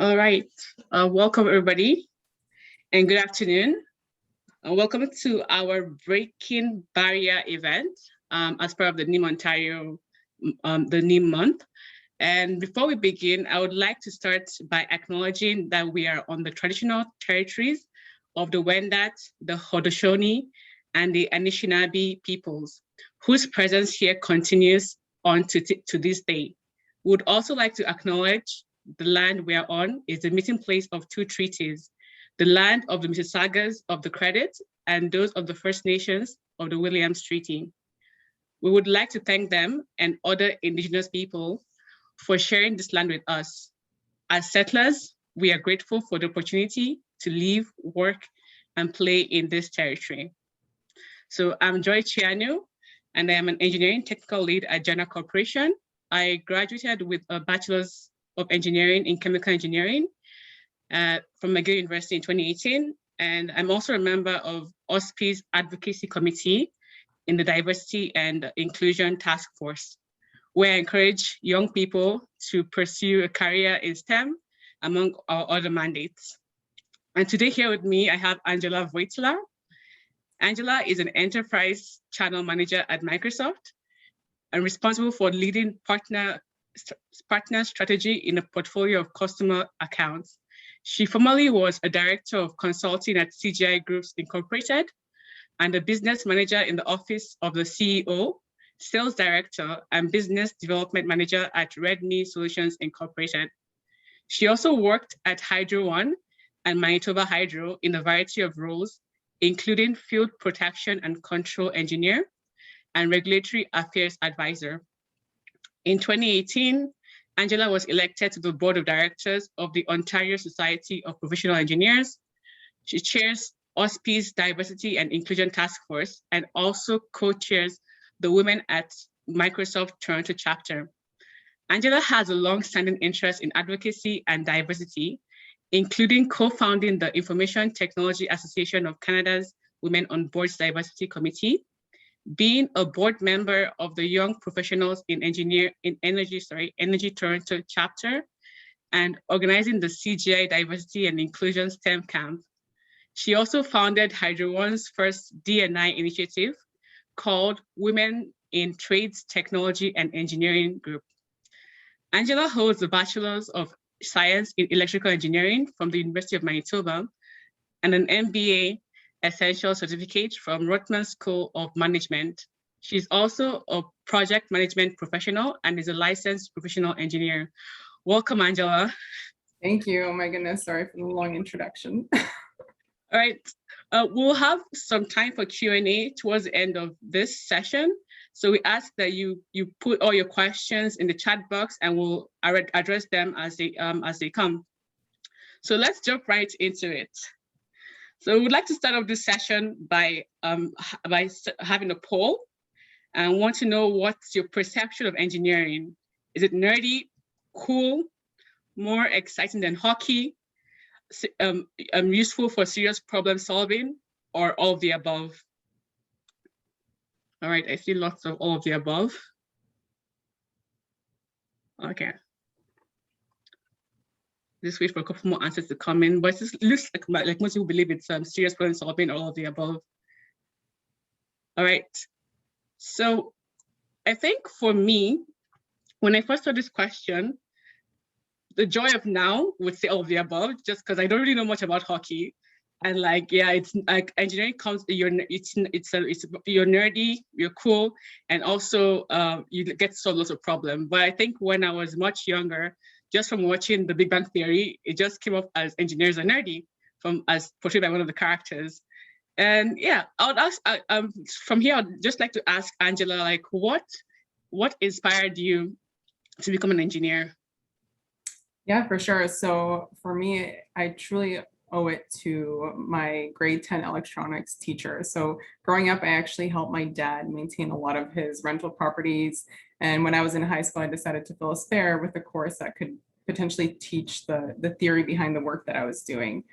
All right, welcome everybody and good afternoon. Welcome to our Breaking Barrier event as part of the NEM Ontario, the NEM month. And before we begin, I would like to start by acknowledging that we are on the traditional territories of the Wendat, the Haudenosaunee, and the Anishinaabe peoples, whose presence here continues on to this day. We would also like to acknowledge the land we are on is the meeting place of two treaties, the land of the Mississaugas of the Credit and those of the First Nations of the Williams Treaty. We would like to thank them and other Indigenous people for sharing this land with us. As settlers, we are grateful for the opportunity to live, work, and play in this territory. So I'm Joy Chianu, and I am an engineering technical lead at Jana Corporation. I graduated with a bachelor's of engineering in chemical engineering from McGill University in 2018. And I'm also a member of OSPE's advocacy committee in the diversity and inclusion task force, where I encourage young people to pursue a career in STEM among our other mandates. And today here with me, I have Angela Wojtyla. Angela is an enterprise channel manager at Microsoft and responsible for leading partner strategy in a portfolio of customer accounts. She formerly was a director of consulting at CGI Groups Incorporated and a business manager in the office of the CEO, sales director, and business development manager at Redknee Solutions Incorporated. She also worked at Hydro One and Manitoba Hydro in a variety of roles, including field protection and control engineer and regulatory affairs advisor. In 2018, Angela was elected to the board of directors of the Ontario Society of Professional Engineers. She chairs OSPE's Diversity and Inclusion Task Force and also co-chairs the Women at Microsoft Toronto chapter. Angela has a long-standing interest in advocacy and diversity, including co-founding the Information Technology Association of Canada's Women on Boards Diversity Committee, being a board member of the Young Professionals in Energy Toronto chapter, and organizing the CGI Diversity and Inclusion STEM Camp. She also founded Hydro One's first D&I initiative called Women in Trades, Technology and Engineering Group. Angela holds a Bachelor's of Science in Electrical Engineering from the University of Manitoba and an MBA Essential Certificate from Rotman School of Management. She's also a project management professional and is a licensed professional engineer. Welcome, Angela. Thank you. Oh my goodness, sorry for the long introduction. All right, we'll have some time for Q&A towards the end of this session. So we ask that you put all your questions in the chat box and we'll address them as they come. So let's jump right into it. So we would like to start off this session by having a poll and want to know what's your perception of engineering. Is it nerdy, cool, more exciting than hockey, useful for serious problem solving, or all of the above? All right, I see lots of all of the above. Okay. Just wait for a couple more answers to come in, but it looks like most people believe it's serious problem solving, all of the above. All right. So I think for me, when I first saw this question, the joy of now would say all of the above, just because I don't really know much about hockey. And like, yeah, it's like engineering comes, you're nerdy, you're cool, and also you get to solve lots of problems. But I think when I was much younger, just from watching The Big Bang Theory, it just came up as engineers are nerdy, as portrayed by one of the characters. And yeah, I would ask, from here, I'd just like to ask Angela, like, what inspired you to become an engineer? Yeah, for sure. So for me, I truly owe it to my grade 10 electronics teacher. So growing up, I actually helped my dad maintain a lot of his rental properties. And when I was in high school, I decided to fill a spare with a course that could potentially teach the theory behind the work that I was doing.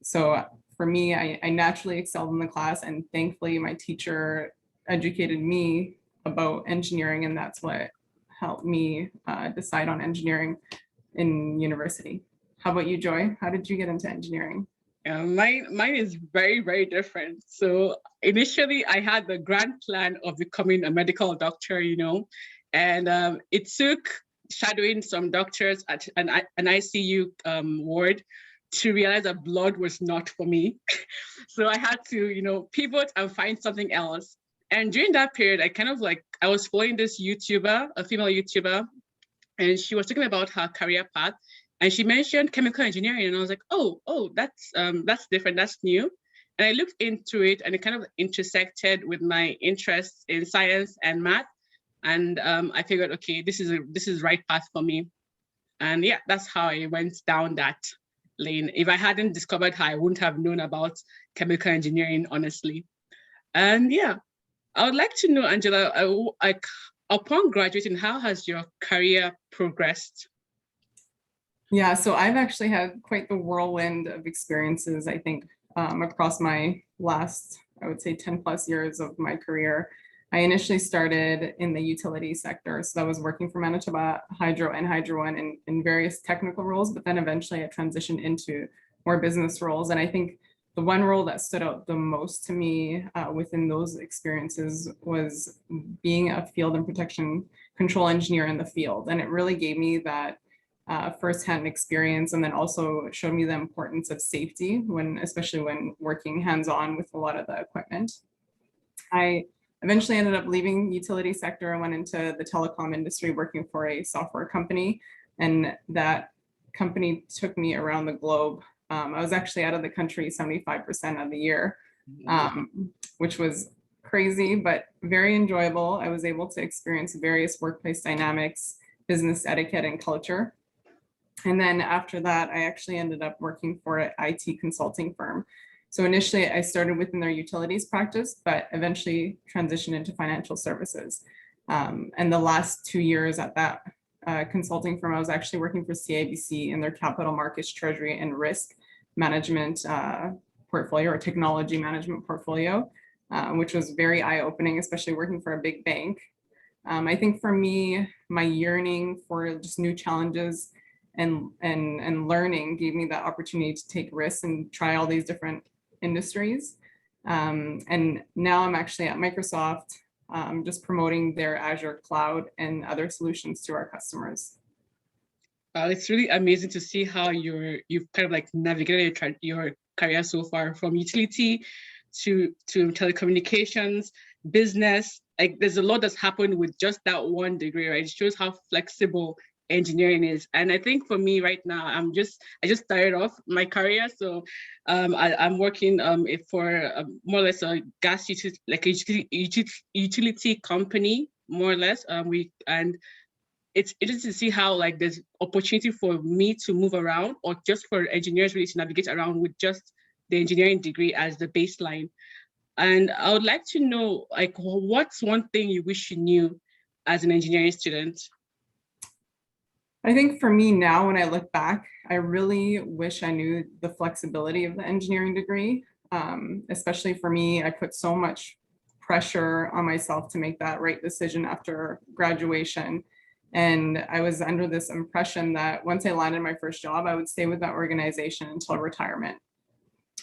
So for me, I naturally excelled in the class, and thankfully my teacher educated me about engineering, and that's what helped me decide on engineering in university. How about you, Joy? How did you get into engineering? Mine is very, very different. So initially, I had the grand plan of becoming a medical doctor, and it took shadowing some doctors at an ICU ward to realize that blood was not for me. So I had to, pivot and find something else. And during that period, I was following this YouTuber, a female YouTuber, and she was talking about her career path. And she mentioned chemical engineering, and I was like, oh, that's different, that's new. And I looked into it, and it kind of intersected with my interests in science and math. And I figured, okay, this is the right path for me. And yeah, that's how I went down that lane. If I hadn't discovered her, I wouldn't have known about chemical engineering, honestly. And yeah, I would like to know, Angela, upon graduating, how has your career progressed? Yeah, so I've actually had quite the whirlwind of experiences, I think, across my last, I would say 10 plus years of my career. I initially started in the utility sector. So that was working for Manitoba Hydro and Hydro One in various technical roles, but then eventually I transitioned into more business roles. And I think the one role that stood out the most to me within those experiences was being a field and protection control engineer in the field. And it really gave me that firsthand experience, and then also showed me the importance of safety especially when working hands-on with a lot of the equipment. I eventually ended up leaving utility sector and went into the telecom industry working for a software company, and that company took me around the globe. I was actually out of the country 75% of the year, which was crazy, but very enjoyable. I was able to experience various workplace dynamics, business etiquette, and culture. And then after that, I actually ended up working for an IT consulting firm. So initially I started within their utilities practice, but eventually transitioned into financial services. And the last 2 years at that consulting firm, I was actually working for CIBC in their capital markets, treasury, and risk management portfolio, or technology management portfolio, which was very eye-opening, especially working for a big bank. I think for me, my yearning for just new challenges and learning gave me that opportunity to take risks and try all these different industries. And now I'm actually at Microsoft, just promoting their Azure cloud and other solutions to our customers. It's really amazing to see how you've kind of like navigated your career so far, from utility to telecommunications, business. Like, there's a lot that's happened with just that one degree, right? It shows how flexible engineering is. And I think for me right now, I just started off my career. So I'm working for more or less a gas utility, like a utility company, more or less. It's interesting to see how like there's opportunity for me to move around, or just for engineers really to navigate around with just the engineering degree as the baseline. And I would like to know, like, what's one thing you wish you knew as an engineering student? I think for me now, when I look back, I really wish I knew the flexibility of the engineering degree. Especially for me, I put so much pressure on myself to make that right decision after graduation. And I was under this impression that once I landed my first job, I would stay with that organization until retirement.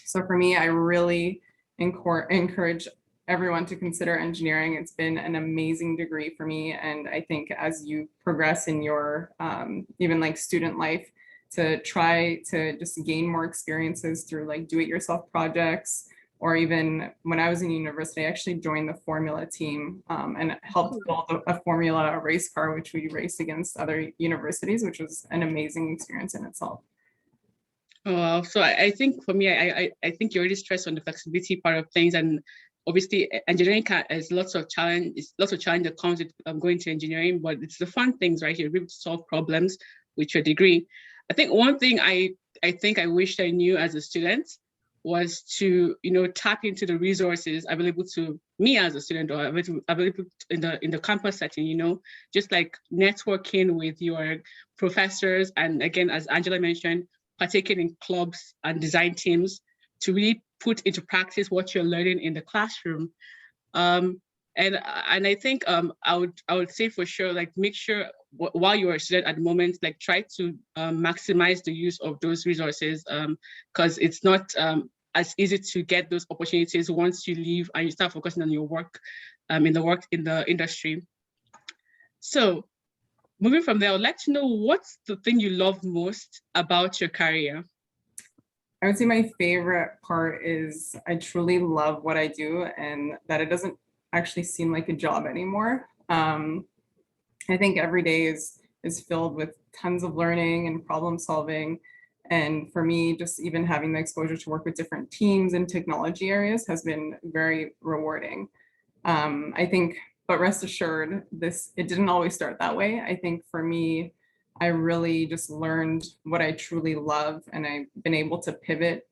So for me, I really encourage everyone to consider engineering. It's been an amazing degree for me. And I think as you progress in your even like student life, to try to just gain more experiences through like do-it-yourself projects, or even when I was in university, I actually joined the formula team and helped build a formula race car, which we raced against other universities, which was an amazing experience in itself. Oh, wow. So I think for me, I think you already stressed on the flexibility part of things, and obviously engineering has lots of challenge that comes with going to engineering, but it's the fun things, right? You're able to solve problems with your degree. I think one thing I think I wished I knew as a student was to tap into the resources available to me as a student, or available in the campus setting. Just like networking with your professors, and again, as Angela mentioned, partaking in clubs and design teams to really put into practice what you're learning in the classroom. And I think I would say for sure, like, make sure while you're a student at the moment, like try to maximize the use of those resources, because it's not as easy to get those opportunities once you leave and you start focusing on your work, in the industry. So moving from there, I would like to know, what's the thing you love most about your career? I would say my favorite part is I truly love what I do and that it doesn't actually seem like a job anymore. I think every day is filled with tons of learning and problem solving. And for me, just even having the exposure to work with different teams and technology areas has been very rewarding. I think, but rest assured, it didn't always start that way. I think for me, I really just learned what I truly love, and I've been able to pivot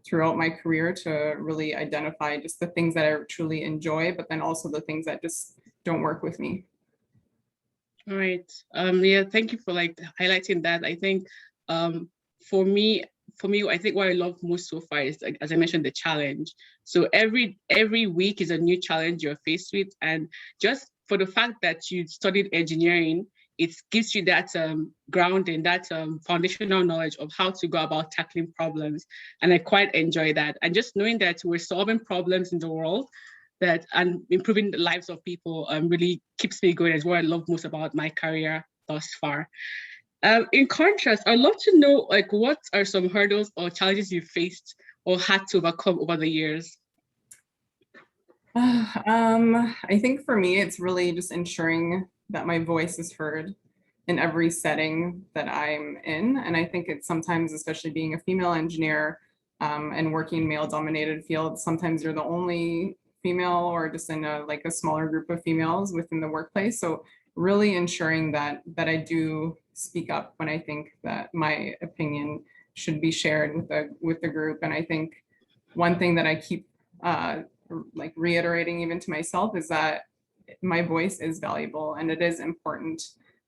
throughout my career to really identify just the things that I truly enjoy, but then also the things that just don't work with me. All right. Yeah, thank you for like highlighting that. I think for me, I think what I love most so far is, like, as I mentioned, the challenge. So every week is a new challenge you're faced with, and just for the fact that you studied engineering, it gives you that grounding, that foundational knowledge of how to go about tackling problems. And I quite enjoy that. And just knowing that we're solving problems in the world and improving the lives of people really keeps me going, is what I love most about my career thus far. In contrast, I'd love to know, like, what are some hurdles or challenges you faced or had to overcome over the years? I think for me, it's really just ensuring that my voice is heard in every setting that I'm in. And I think it's sometimes, especially being a female engineer and working male-dominated fields, sometimes you're the only female or just in a smaller group of females within the workplace. So really ensuring that I do speak up when I think that my opinion should be shared with the group. And I think one thing that I keep like reiterating even to myself is that my voice is valuable and it is important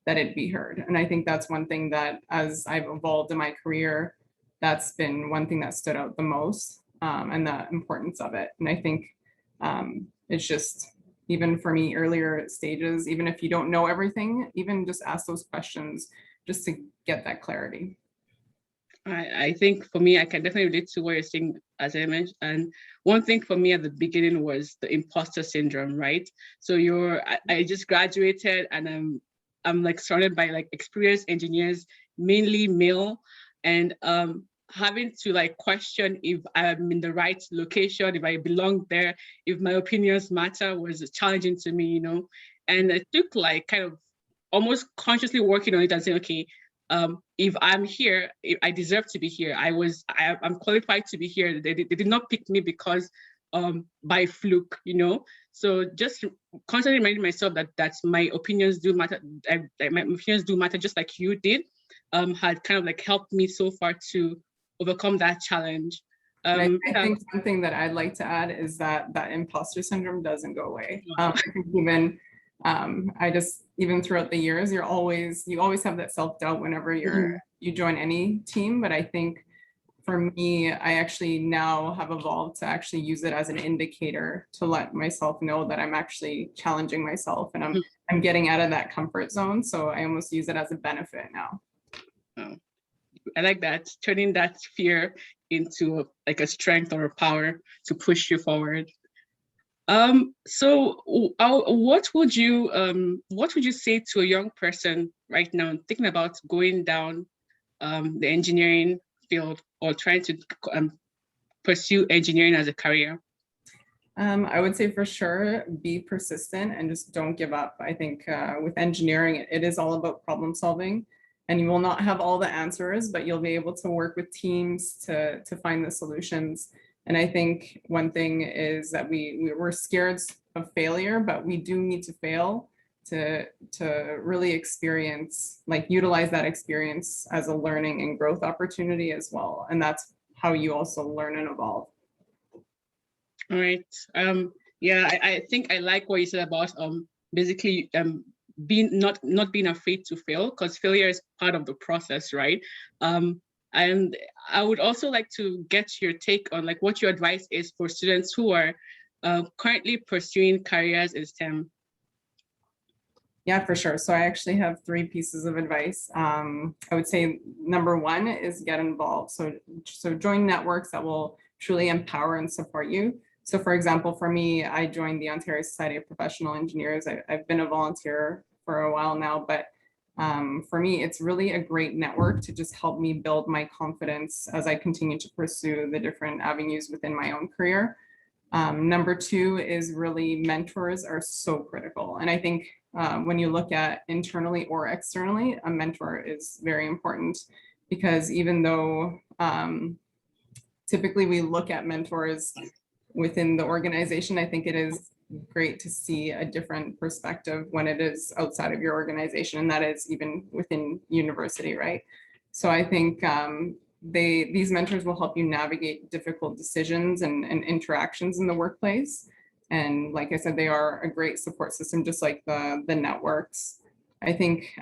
that it be heard. And I think that's one thing that, as I've evolved in my career, that's been one thing that stood out the most, and the importance of it. And I think it's just, even for me, earlier stages, even if you don't know everything, even just ask those questions just to get that clarity. I think for me, I can definitely relate to what you're saying, as I mentioned. And one thing for me at the beginning was the imposter syndrome, right? So I just graduated, and I'm like surrounded by like experienced engineers, mainly male, and having to like question if I'm in the right location, if I belong there, if my opinions matter, was challenging to me, And it took like kind of almost consciously working on it and saying, okay, if I'm here, if I deserve to be here. I'm qualified to be here. They did not pick me because by fluke, So just constantly reminding myself that my opinions do matter. My opinions do matter, just like you did. Had kind of like helped me so far to overcome that challenge. I think one thing that I'd like to add is that imposter syndrome doesn't go away. I think even throughout the years, you always have that self-doubt whenever you join any team. But I think for me, I actually now have evolved to actually use it as an indicator to let myself know that I'm actually challenging myself and I'm getting out of that comfort zone. So I almost use it as a benefit now. Oh, I like that, turning that fear into like a strength or a power to push you forward. So what would you say to a young person right now thinking about going down the engineering field or trying to pursue engineering as a career? I would say for sure, be persistent and just don't give up. I think with engineering, it is all about problem solving, and you will not have all the answers, but you'll be able to work with teams to find the solutions. And I think one thing is that we're scared of failure, but we do need to fail to really utilize that experience as a learning and growth opportunity as well. And that's how you also learn and evolve. All right. Yeah, I think I like what you said about basically not being afraid to fail, because failure is part of the process, right? And I would also like to get your take on like what your advice is for students who are currently pursuing careers in STEM. Yeah, for sure. So I actually have 3 pieces of advice. I would say number 1 is get involved. So join networks that will truly empower and support you. So for example, for me, I joined the Ontario Society of Professional Engineers. I've been a volunteer for a while now, but for me, it's really a great network to just help me build my confidence as I continue to pursue the different avenues within my own career. Number 2 is really mentors are so critical. And I think when you look at internally or externally, a mentor is very important, because even though typically we look at mentors within the organization, I think it is great to see a different perspective when it is outside of your organization, and that is even within university, right? So I think these mentors will help you navigate difficult decisions and interactions in the workplace. And like I said, they are a great support system, just like the networks. I think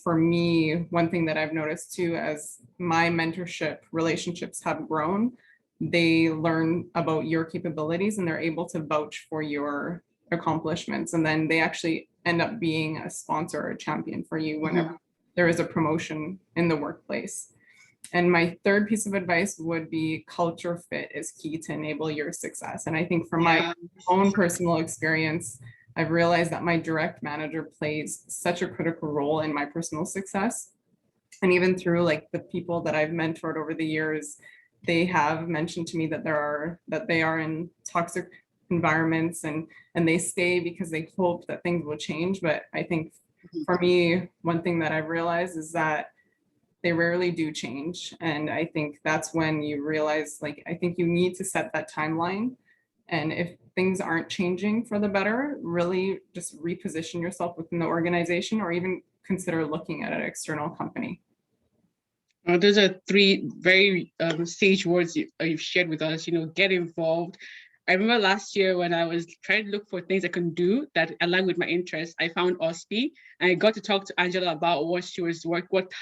for me, one thing that I've noticed too, as my mentorship relationships have grown, they learn about your capabilities and they're able to vouch for your accomplishments. And then they actually end up being a sponsor or a champion for you whenever there is a promotion in the workplace. And my 3rd piece of advice would be culture fit is key to enable your success. And I think from my own personal experience, I've realized that my direct manager plays such a critical role in my personal success. And even through like the people that I've mentored over the years, they have mentioned to me that they are in toxic environments and they stay because they hope that things will change. But I think for me, one thing that I've realized is that they rarely do change. And I think that's when you realize, like, I think you need to set that timeline. And if things aren't changing for the better, really just reposition yourself within the organization, or even consider looking at an external company. Those are 3 very sage words you've shared with us. Get involved. I remember last year when I was trying to look for things I can do that align with my interests, I found OSPE, and I got to talk to Angela about what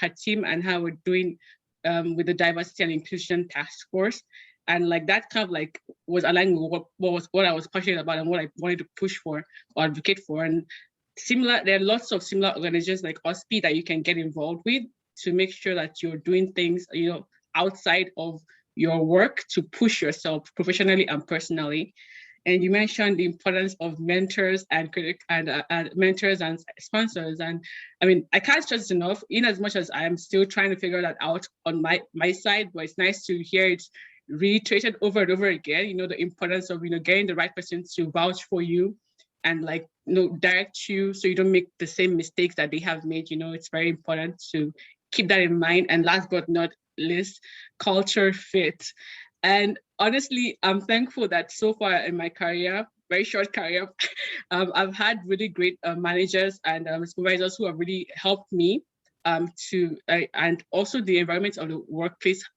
her team and how we're doing with the diversity and inclusion task force. And like that kind of like was aligned with what I was passionate about and what I wanted to push for or advocate for. And there are lots of similar organizations like OSPE that you can get involved with to make sure that you're doing things, outside of your work to push yourself professionally and personally. And you mentioned the importance of mentors and mentors and sponsors. And I mean, I can't stress enough, in as much as I'm still trying to figure that out on my side, but it's nice to hear it reiterated over and over again, the importance of, getting the right person to vouch for you and like, direct you so you don't make the same mistakes that they have made. It's very important to keep that in mind. And last but not least, culture fit. And honestly, I'm thankful that so far in my career, very short career, I've had really great managers and supervisors who have really helped me and also the environment of the workplace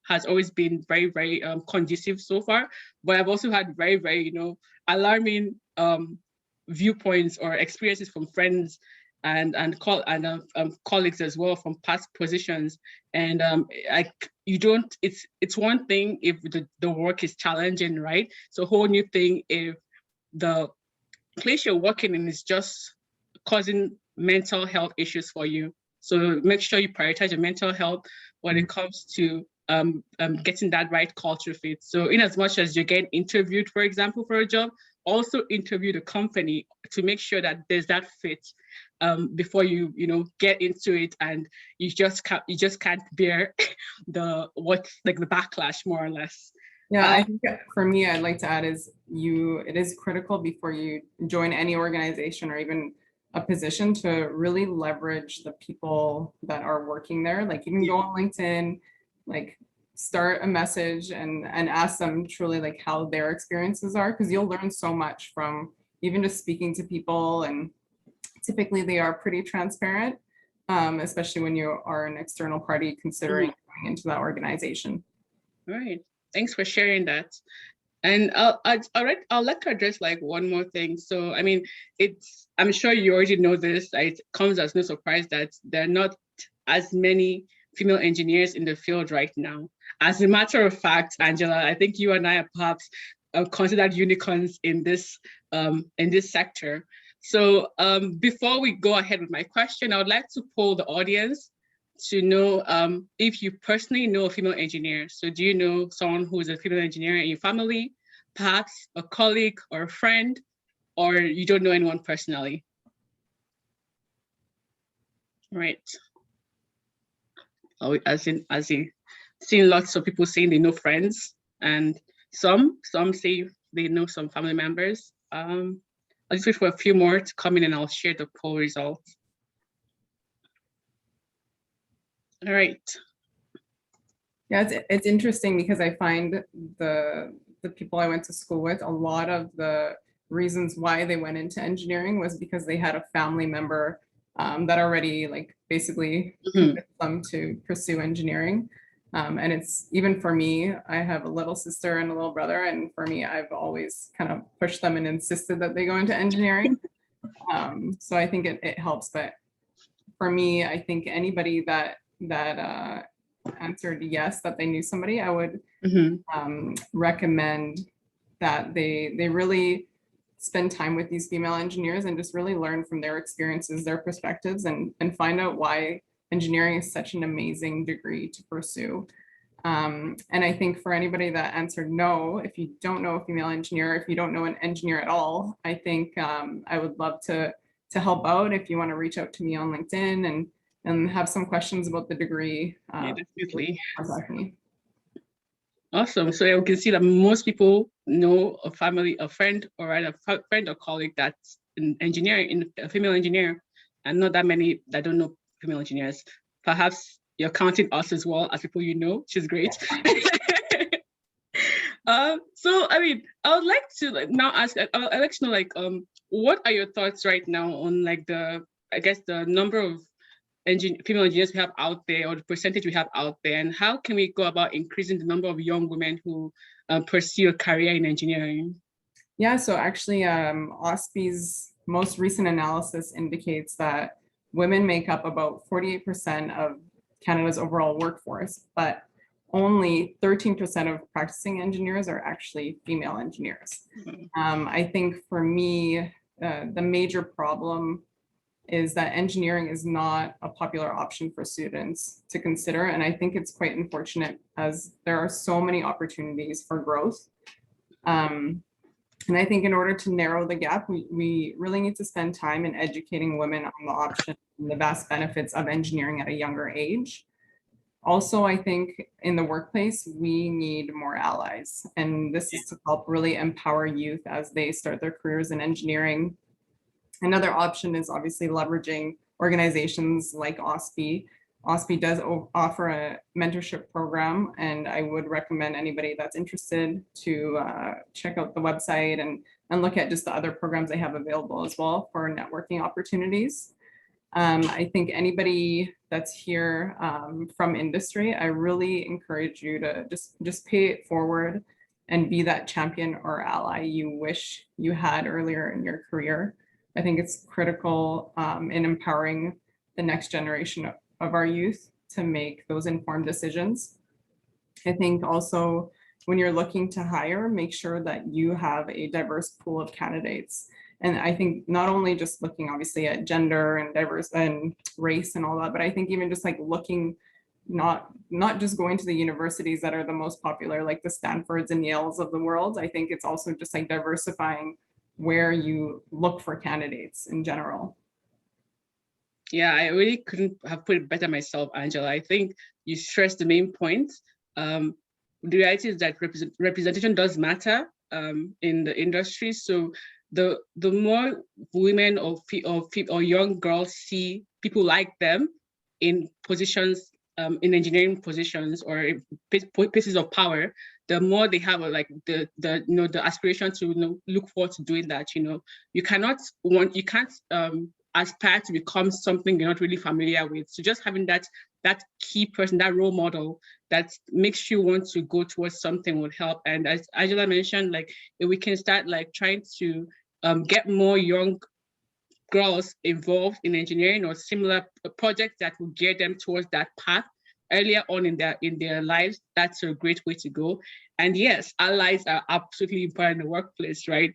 has always been very, very conducive so far. But I've also had very, very, alarming viewpoints or experiences from friends and colleagues as well from past positions. And it's one thing if the work is challenging, right? So a whole new thing if the place you're working in is just causing mental health issues for you. So make sure you prioritize your mental health when it comes to getting that right culture fit. So in as much as you're getting interviewed, for example, for a job, also interview the company to make sure that there's that fit before you get into it, and you just can't bear the backlash, more or less. Yeah, I think for me, I'd like to add is it is critical before you join any organization or even a position to really leverage the people that are working there. Like you can go on LinkedIn, like start a message and ask them truly like how their experiences are, because you'll learn so much from even just speaking to people. And typically they are pretty transparent, especially when you are an external party considering going into that organization. All right. Thanks for sharing that. And I'll like to address like one more thing. So, I mean, I'm sure you already know this. It comes as no surprise that there are not as many female engineers in the field right now. As a matter of fact, Angela, I think you and I are perhaps considered unicorns in this sector. So before we go ahead with my question, I would like to poll the audience to know if you personally know a female engineer. So do you know someone who is a female engineer in your family, perhaps a colleague or a friend, or you don't know anyone personally? Right. Oh, as in seeing lots of people saying they know friends, and some say they know some family members. I'll just wait for a few more to come in and I'll share the poll results. All right. Yeah, it's interesting because I find the people I went to school with, a lot of the reasons why they went into engineering was because they had a family member that already like basically convinced them to pursue engineering. And it's even for me, I have a little sister and a little brother, and for me, I've always kind of pushed them and insisted that they go into engineering. So I think it helps, but for me, I think anybody that answered yes, that they knew somebody, I would recommend that they really spend time with these female engineers and just really learn from their experiences, their perspectives, and find out why engineering is such an amazing degree to pursue. And I think for anybody that answered no, if you don't know a female engineer, if you don't know an engineer at all, I think I would love to help out. If you want to reach out to me on LinkedIn and have some questions about the degree, yeah, definitely. Contact me. Awesome. So you can see that most people know a family, a friend, or a friend or colleague that's an engineer, a female engineer, and not that many that don't know female engineers. Perhaps you're counting us as well as people you know, which is great. So I mean, I would like to now ask. I'd like to know what are your thoughts right now on the number of female engineers we have out there, or the percentage we have out there, and how can we go about increasing the number of young women who pursue a career in engineering? Yeah, so actually OSPE's most recent analysis indicates that women make up about 48% of Canada's overall workforce, but only 13% of practicing engineers are actually female engineers. I think for me, the major problem is that engineering is not a popular option for students to consider. And I think it's quite unfortunate as there are so many opportunities for growth. And I think in order to narrow the gap, we really need to spend time in educating women on the options and the vast benefits of engineering at a younger age. Also, I think in the workplace, we need more allies. And this is to help really empower youth as they start their careers in engineering. Another option is obviously leveraging organizations like OSPE. OSPE does offer a mentorship program, and I would recommend anybody that's interested to check out the website and look at just the other programs they have available as well for networking opportunities. I think anybody that's here from industry, I really encourage you to just pay it forward and be that champion or ally you wish you had earlier in your career. I think it's critical in empowering the next generation of our youth to make those informed decisions. I think also when you're looking to hire, make sure that you have a diverse pool of candidates. And I think not only just looking obviously at gender and diverse and race and all that, but I think even just like looking, not just going to the universities that are the most popular, like the Stanfords and Yales of the world. I think it's also just like diversifying where you look for candidates in general. Yeah, I really couldn't have put it better myself, Angela. I think you stressed the main point. The reality is that representation does matter in the industry. So the more women or young girls see people like them in positions, in engineering positions or in places of power, the more they have the aspiration to look forward to doing that. You can't aspire to become something you're not really familiar with. So just having that key person, that role model that makes you want to go towards something would help. And as Angela mentioned, if we can start trying to get more young girls involved in engineering or similar projects that will gear them towards that path, earlier on in their lives, that's a great way to go. And yes, allies are absolutely important in the workplace, right?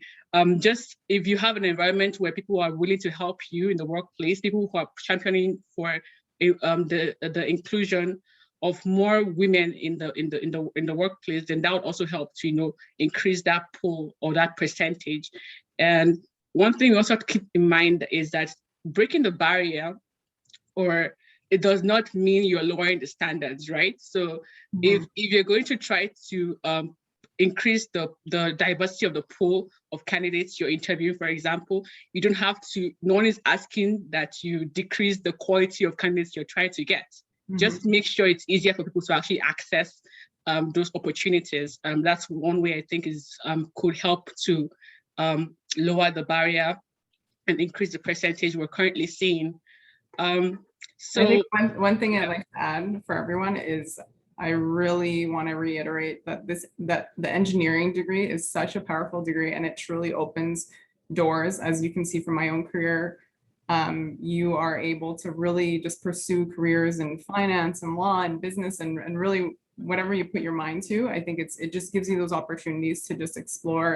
Just if you have an environment where people are willing to help you in the workplace, people who are championing for the inclusion of more women in the workplace, then that would also help to increase that pool or that percentage. And one thing we also have to keep in mind is that breaking the barrier, or it does not mean you're lowering the standards, right? So if you're going to try to increase the diversity of the pool of candidates you're interviewing, for example, you don't have to, no one is asking that you decrease the quality of candidates you're trying to get. Just make sure it's easier for people to actually access those opportunities. That's one way I think is could help to lower the barrier and increase the percentage we're currently seeing. So I think one thing I'd like to add for everyone is I really want to reiterate that the engineering degree is such a powerful degree, and it truly opens doors. As you can see from my own career, you are able to really just pursue careers in finance and law and business and really whatever you put your mind to. I think it just gives you those opportunities to just explore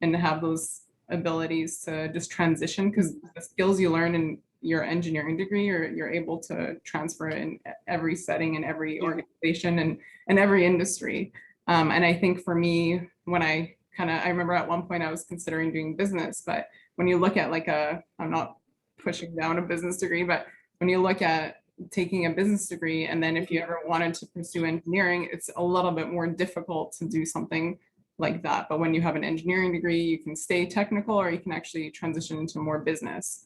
and have those abilities to just transition, because the skills you learn in your engineering degree, you're able to transfer in every setting and every organization and every industry. And I think for me, when I remember at one point I was considering doing business, but when you look at I'm not pushing down a business degree, but when you look at taking a business degree, and then if you ever wanted to pursue engineering, it's a little bit more difficult to do something like that. But when you have an engineering degree, you can stay technical, or you can actually transition into more business.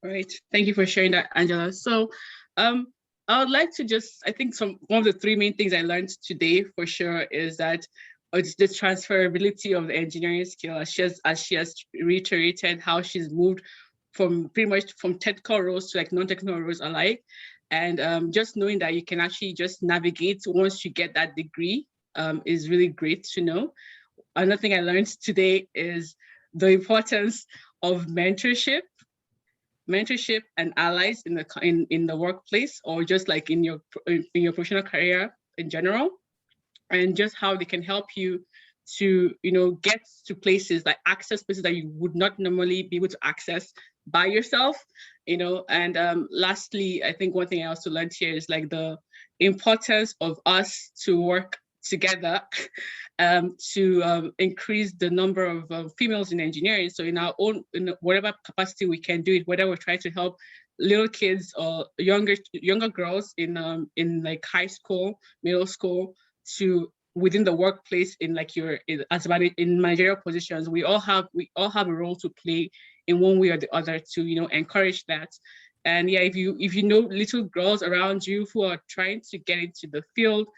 Right. Thank you for sharing that, Angela. So I would like to I think one of the three main things I learned today for sure is that it's the transferability of the engineering skill, as she has reiterated how she's moved from pretty much from technical roles to non-technical roles alike. And just knowing that you can actually just navigate once you get that degree is really great to know. Another thing I learned today is the importance of mentorship and allies in the workplace, or just in your professional career in general, and just how they can help you to get to places, access places that you would not normally be able to access by yourself. And lastly, I think one thing I also learned here is the importance of us to work together to increase the number of females in engineering. So in whatever capacity we can do it, whether we're trying to help little kids or younger girls in high school, middle school, to within the workplace in managerial positions, we all have a role to play in one way or the other to encourage that. And yeah, if you know little girls around you who are trying to get into the field,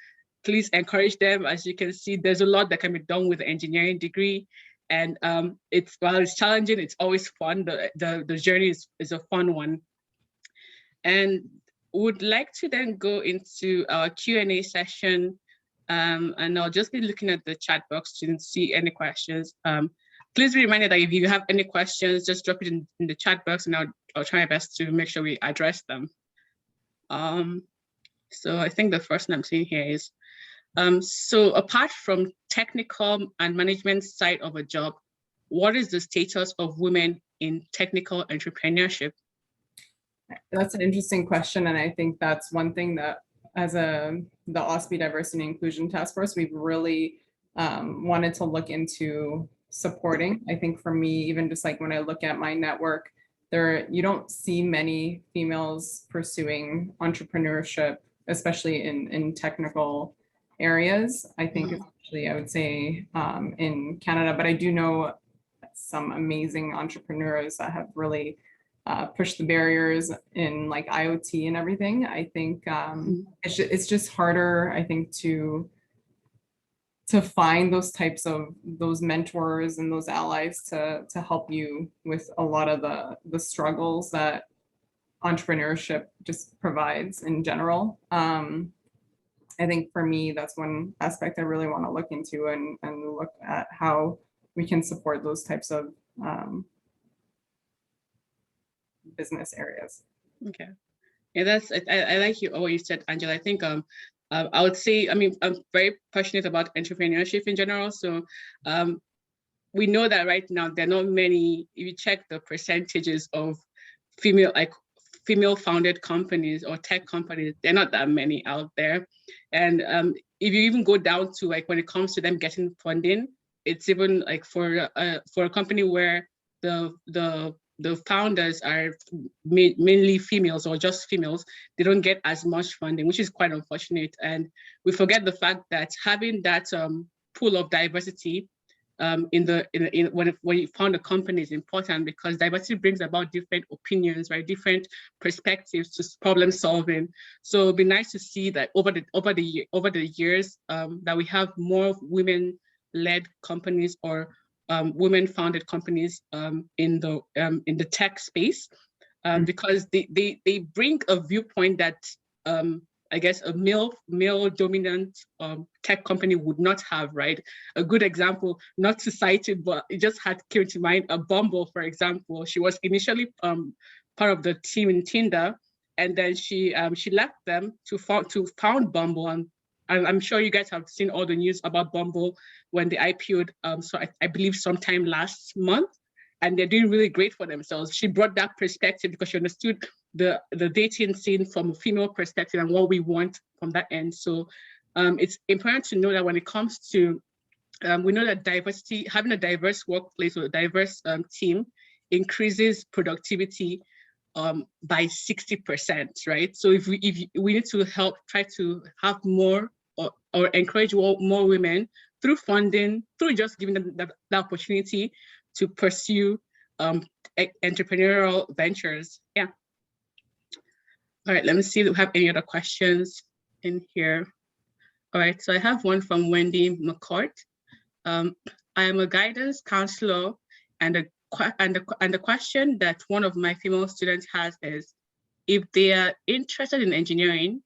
please encourage them. As you can see, there's a lot that can be done with the engineering degree. And while it's challenging, it's always fun. The journey is a fun one. And would like to then go into our Q&A session. And I'll just be looking at the chat box to see any questions. Please be reminded that if you have any questions, just drop it in the chat box, and I'll try my best to make sure we address them. So I think the first one I'm seeing here is, so apart from technical and management side of a job, what is the status of women in technical entrepreneurship? That's an interesting question. And I think that's one thing that as the OSPE Diversity and Inclusion Task Force, we've really wanted to look into supporting. I think for me, even just when I look at my network, you don't see many females pursuing entrepreneurship, especially in technical areas. I think especially, I would say in Canada, but I do know some amazing entrepreneurs that have really pushed the barriers in IoT and everything. I think it's just harder, I think, to find those mentors and those allies to help you with a lot of the struggles that entrepreneurship just provides in general. I think for me, that's one aspect I really want to look into and look at how we can support those types of business areas. Okay. Yeah, I like you what you said, Angela. I think I would say, I mean, I'm very passionate about entrepreneurship in general. So we know that right now there are not many, if you check the percentages of female founded companies or tech companies, they're not that many out there. And if you even go down to like when it comes to them getting funding, it's even like for a company where the founders are mainly females or just females, they don't get as much funding, which is quite unfortunate. And we forget the fact that having that pool of diversity when you found a company is important, because diversity brings about different opinions, right? Different perspectives to problem solving. So it'd be nice to see that over the years that we have more women-led companies or women-founded companies in the tech space, because they bring a viewpoint that I guess a male dominant tech company would not have, right? A good example, not to cite it, but it just came to mind, a Bumble, for example. She was initially part of the team in Tinder, and then she left them to found Bumble. And I'm sure you guys have seen all the news about Bumble when they IPO'd, so I believe sometime last month, and they're doing really great for themselves. She brought that perspective because she understood the dating scene from a female perspective and what we want from that end. So it's important to know that when it comes to, we know that diversity, having a diverse workplace or a diverse team increases productivity by 60%, right? So if we need to try to have more or encourage more women through funding, through just giving them the opportunity to pursue entrepreneurial ventures. Yeah. All right, let me see if we have any other questions in here. All right, so I have one from Wendy McCourt. I am a guidance counselor, and the question that one of my female students has is, if they are interested in engineering,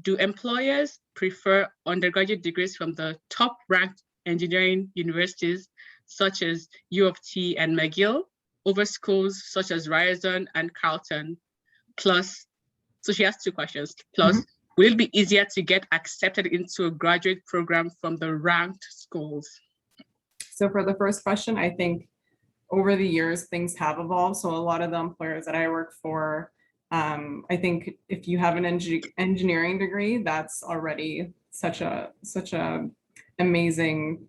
do employers prefer undergraduate degrees from the top-ranked engineering universities such as U of T and McGill over schools such as Ryerson and Carleton? Plus, so she has two questions. Plus, will it be easier to get accepted into a graduate program from the ranked schools? So for the first question, I think over the years, things have evolved. So a lot of the employers that I work for, I think if you have an engineering degree, that's already such a amazing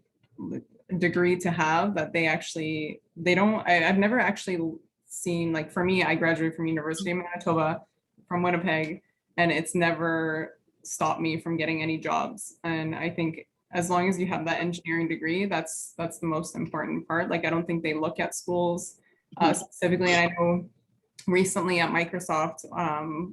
degree to have that I've never actually seen, like for me, I graduated from University of Manitoba, from Winnipeg, and it's never stopped me from getting any jobs. And I think as long as you have that engineering degree, that's the most important part. Like, I don't think they look at schools specifically. And I know recently at Microsoft,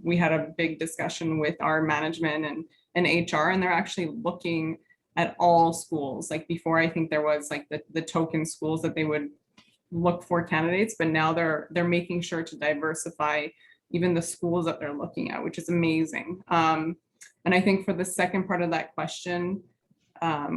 we had a big discussion with our management and HR, and they're actually looking at all schools. Like before, I think there was like the token schools that they would look for candidates, but now they're making sure to diversify even the schools that they're looking at, which is amazing. And I think for the second part of that question,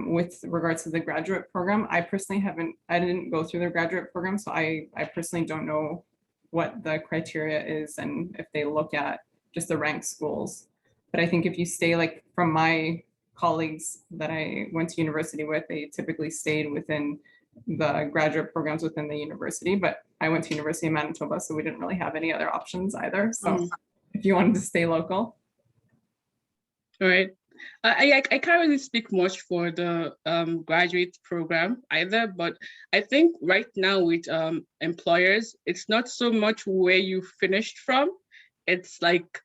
with regards to the graduate program, I didn't go through their graduate program, so I personally don't know what the criteria is and if they look at just the ranked schools. But I think if you stay, like from my colleagues that I went to university with, they typically stayed within the graduate programs within the university. But I went to University of Manitoba, so we didn't really have any other options either. So if you wanted to stay local. All right. I can't really speak much for the graduate program either, but I think right now with employers, it's not so much where you finished from. It's like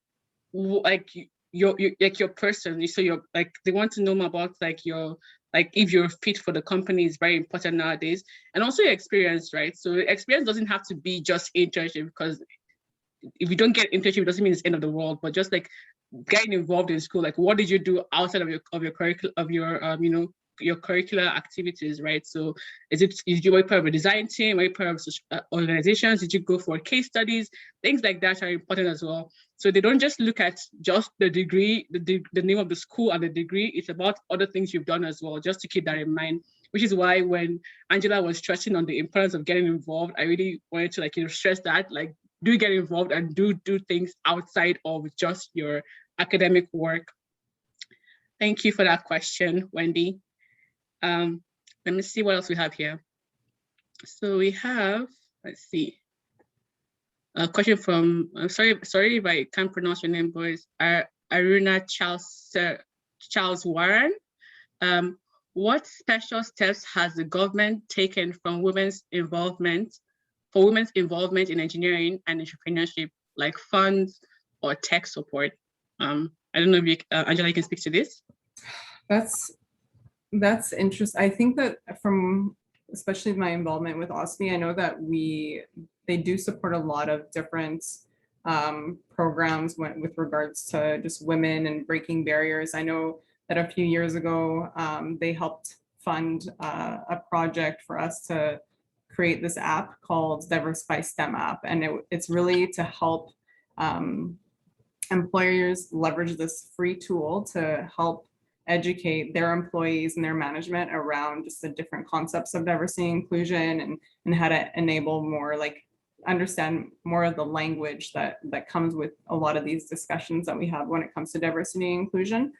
your person. So you're like, they want to know more about like if you're fit for the company is very important nowadays, and also your experience, right? So experience doesn't have to be just internship, because if you don't get internship, it doesn't mean it's the end of the world, but just like getting involved in school, like what did you do outside of your curriculum, your curricular activities, right? So did you work part of a design team, were you part of organizations, did you go for case studies? Things like that are important as well. So they don't just look at just the degree, the name of the school and the degree. It's about other things you've done as well, just to keep that in mind. Which is why when Angela was stressing on the importance of getting involved, I really wanted to stress that, like, do get involved and do things outside of just your academic work? Thank you for that question, Wendy. Let me see what else we have here. So we have, let's see, a question from, I'm sorry if I can't pronounce your name, boys. Aruna Charles Warren. What special steps has the government taken from women's involvement in engineering and entrepreneurship, like funds or tech support? I don't know if you, Angela, you can speak to this. That's interesting. I think that from especially my involvement with OSPE, I know that they do support a lot of different programs with regards to just women and breaking barriers. I know that a few years ago, they helped fund a project for us to create this app called Diversify STEM app. And it's really to help employers leverage this free tool to help educate their employees and their management around just the different concepts of diversity and inclusion, and how to enable more, like, understand more of the language that comes with a lot of these discussions that we have when it comes to diversity and inclusion.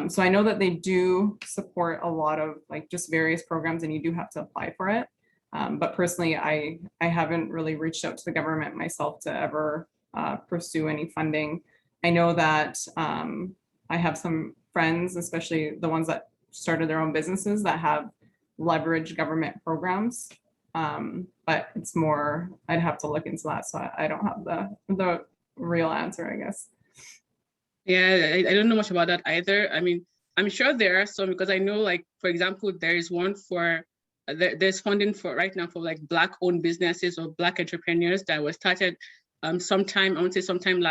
So I know that they do support a lot of, like, just various programs, and you do have to apply for it. But personally, I haven't really reached out to the government myself to ever pursue any funding. I know that I have some friends, especially the ones that started their own businesses, that have leveraged government programs. But it's more, I'd have to look into that. So I don't have the real answer, I guess. Yeah, I don't know much about that either. I mean, I'm sure there are some, because I know, like, for example, there is one for, there's funding for right now for, like, Black-owned businesses or Black entrepreneurs that was started sometime, I want to say sometime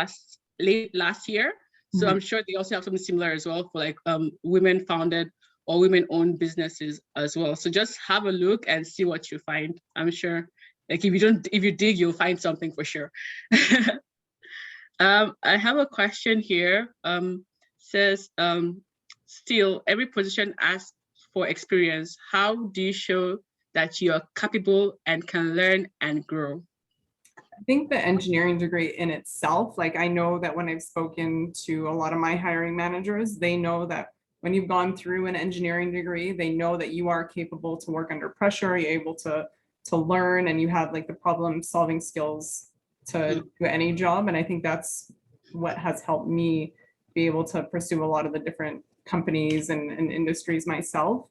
late last year. So I'm sure they also have something similar as well for, like, women-founded or women-owned businesses as well. So just have a look and see what you find. I'm sure, like, if you dig, you'll find something for sure. I have a question here. Says, still, every position asks for experience. How do you show that you are capable and can learn and grow? I think the engineering degree in itself, like, I know that when I've spoken to a lot of my hiring managers, they know that when you've gone through an engineering degree, they know that you are capable to work under pressure, you're able to learn, and you have, like, the problem solving skills to do any job. And I think that's what has helped me be able to pursue a lot of the different companies and industries myself.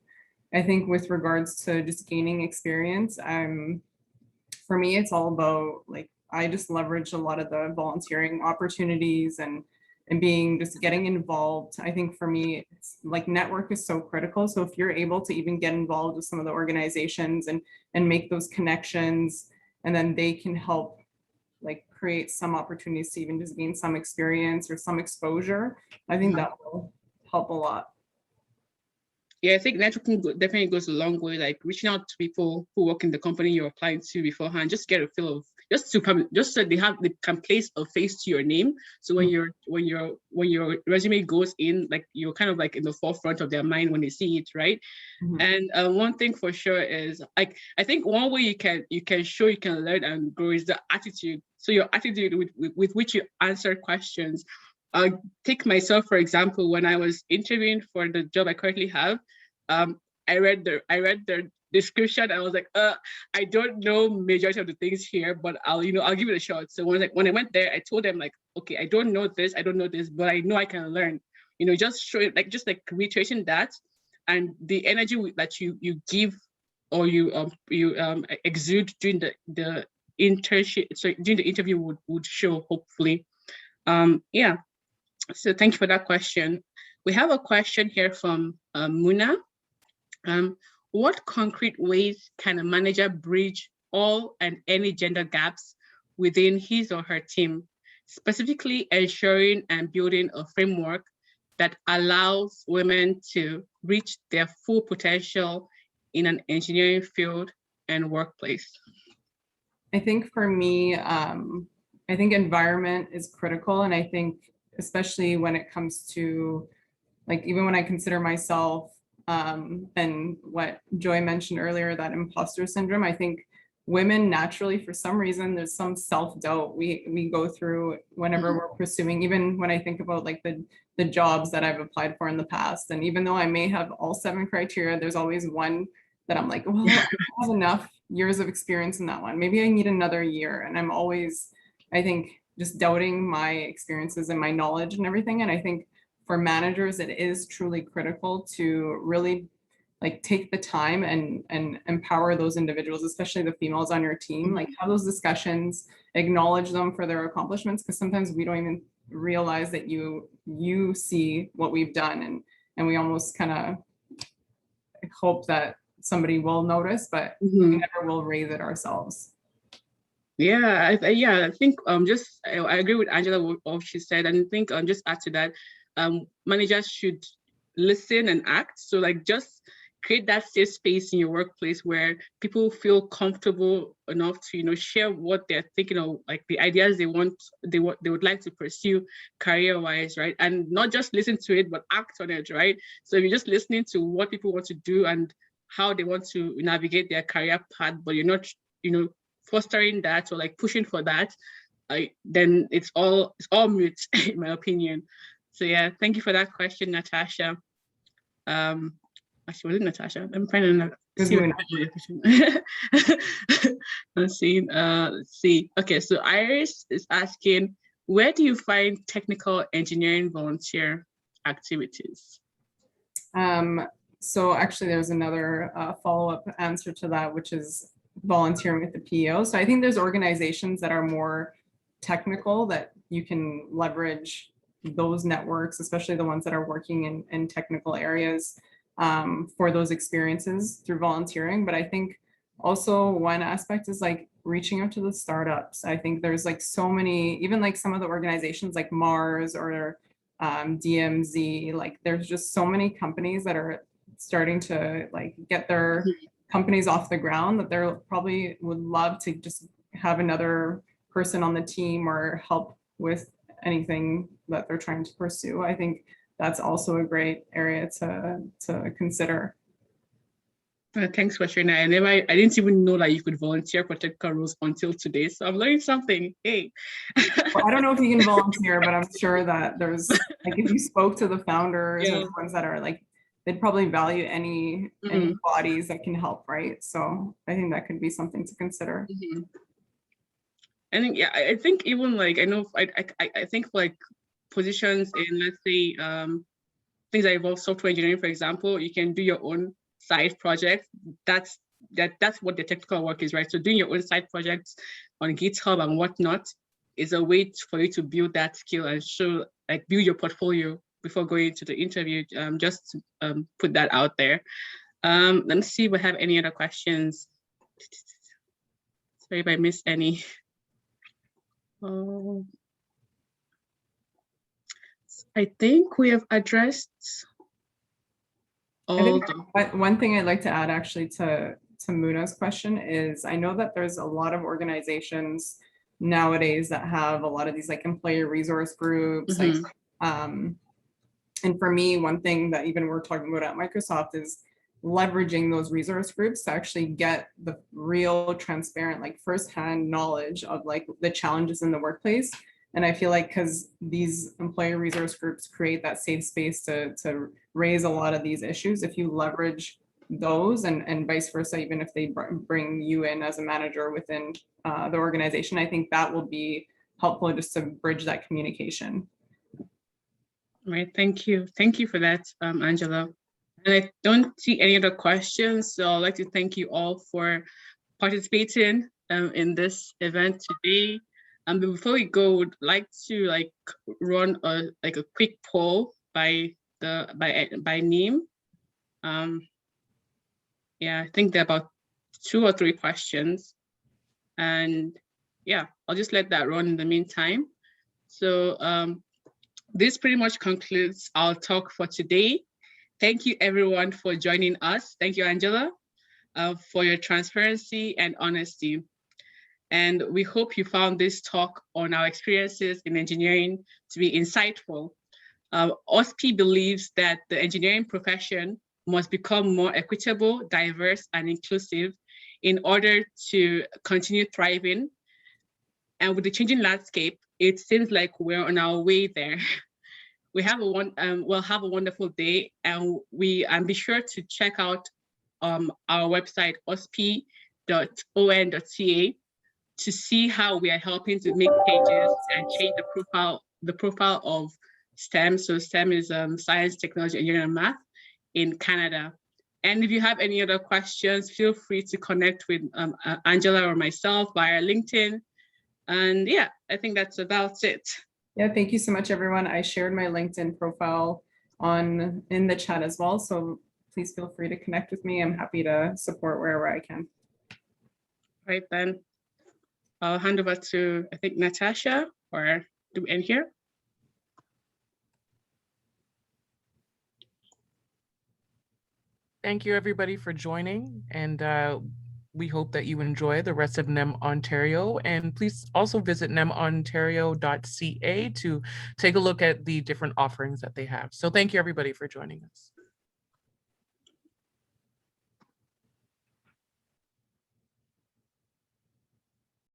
I think with regards to just gaining experience, for me, it's all about, like, I just leverage a lot of the volunteering opportunities and getting involved. I think for me, it's like, network is so critical. So if you're able to even get involved with some of the organizations and make those connections, and then they can help, like, create some opportunities to even just gain some experience or some exposure, I think that will help a lot. Yeah, I think networking definitely goes a long way, like reaching out to people who work in the company you're applying to beforehand, just get a feel of, just so they can place a face to your name. So when your resume goes in, like, you're kind of like in the forefront of their mind when they see it, right? And one thing for sure is, like, I think one way you can show you can learn and grow is the attitude. So your attitude with which you answer questions. Take myself, for example, when I was interviewing for the job I currently have, I read the description. I was like, I don't know majority of the things here, but I'll give it a shot. So when I went there, I told them, like, okay, I don't know this, but I know I can learn. Just show it, like, just like reiteration that, and the energy that you give or you exude during the internship, so during the interview would show, hopefully. Yeah. So thank you for that question. We have a question here from Muna. What concrete ways can a manager bridge all and any gender gaps within his or her team, specifically ensuring and building a framework that allows women to reach their full potential in an engineering field and workplace? I think for me, I think environment is critical. And I think especially when it comes to, like, even when I consider myself and what Joy mentioned earlier, that imposter syndrome, I think women naturally, for some reason, there's some self-doubt we go through whenever we're pursuing, even when I think about like the jobs that I've applied for in the past. And even though I may have all 7 criteria, there's always one that I'm like, well, I have enough years of experience in that one. Maybe I need another year. And I'm always, I think, just doubting my experiences and my knowledge and everything. And I think for managers, it is truly critical to really like take the time and empower those individuals, especially the females on your team, like have those discussions, acknowledge them for their accomplishments, because sometimes we don't even realize that you see what we've done, and we almost kind of hope that somebody will notice, but we never will raise it ourselves. Yeah, I think I agree with Angela with what she said, and I think just add to that, managers should listen and act. So like just create that safe space in your workplace where people feel comfortable enough to share what they're thinking of, like the ideas they would like to pursue career-wise, right? And not just listen to it, but act on it, right? So if you're just listening to what people want to do and how they want to navigate their career path, but you're not, fostering that or like pushing for that, then it's all moot, in my opinion. So yeah, thank you for that question, Natasha. Actually, was it Natasha? I'm finding that. Let's see. Okay, so Iris is asking, where do you find technical engineering volunteer activities? So actually, there's another follow-up answer to that, which is volunteering with the PEO. So I think there's organizations that are more technical that you can leverage those networks, especially the ones that are working in technical areas, for those experiences through volunteering. But I think also one aspect is like reaching out to the startups. I think there's like so many, even like some of the organizations like Mars or DMZ, like there's just so many companies that are starting to like get their companies off the ground, that they're probably would love to just have another person on the team or help with anything that they're trying to pursue. I think that's also a great area to consider. Thanks for sharing that. I didn't even know that you could volunteer for technical roles until today. So I'm learning something. Hey. Well, I don't know if you can volunteer, but I'm sure that there's like if you spoke to the founders or the ones that are like, they'd probably value any bodies that can help, right? So I think that could be something to consider. And yeah, I think even like I think for like positions in, let's say, things that involve software engineering, for example, you can do your own side project. That's what the technical work is, right? So doing your own side projects on GitHub and whatnot is a way for you to build that skill and show, like, build your portfolio before going to the interview. Just to put that out there. Let me see if we have any other questions. Sorry if I missed any. I think we have addressed all. One thing I'd like to add actually to Muna's question is, I know that there's a lot of organizations nowadays that have a lot of these like employee resource groups, like, and for me, one thing that even we're talking about at Microsoft is leveraging those resource groups to actually get the real transparent, like firsthand knowledge of like the challenges in the workplace. And I feel like because these employee resource groups create that safe space to raise a lot of these issues, if you leverage those and vice versa, even if they bring you in as a manager within the organization, I think that will be helpful just to bridge that communication. Right, thank you. Thank you for that, Angela. And I don't see any other questions, so I'd like to thank you all for participating in this event today. But before we go, would like to run a quick poll by NEM. Yeah, I think there are about 2 or 3 questions, and yeah, I'll just let that run in the meantime. So this pretty much concludes our talk for today. Thank you everyone for joining us. Thank you, Angela, for your transparency and honesty. And we hope you found this talk on our experiences in engineering to be insightful. OSPE believes that the engineering profession must become more equitable, diverse, and inclusive in order to continue thriving. And with the changing landscape, it seems like we're on our way there. We'll have a wonderful day, and be sure to check out our website ospe.on.ca to see how we are helping to make changes and change the profile of STEM. So STEM is science, technology, engineering, and math in Canada. And if you have any other questions, feel free to connect with Angela or myself via LinkedIn. And yeah, I think that's about it. Yeah, thank you so much, everyone. I shared my LinkedIn profile in the chat as well. So please feel free to connect with me. I'm happy to support wherever I can. Right then, I'll hand over to, I think, Natasha, or do we end here? Thank you, everybody, for joining. And we hope that you enjoy the rest of NEM Ontario. And please also visit nemontario.ca to take a look at the different offerings that they have. So thank you, everybody, for joining us.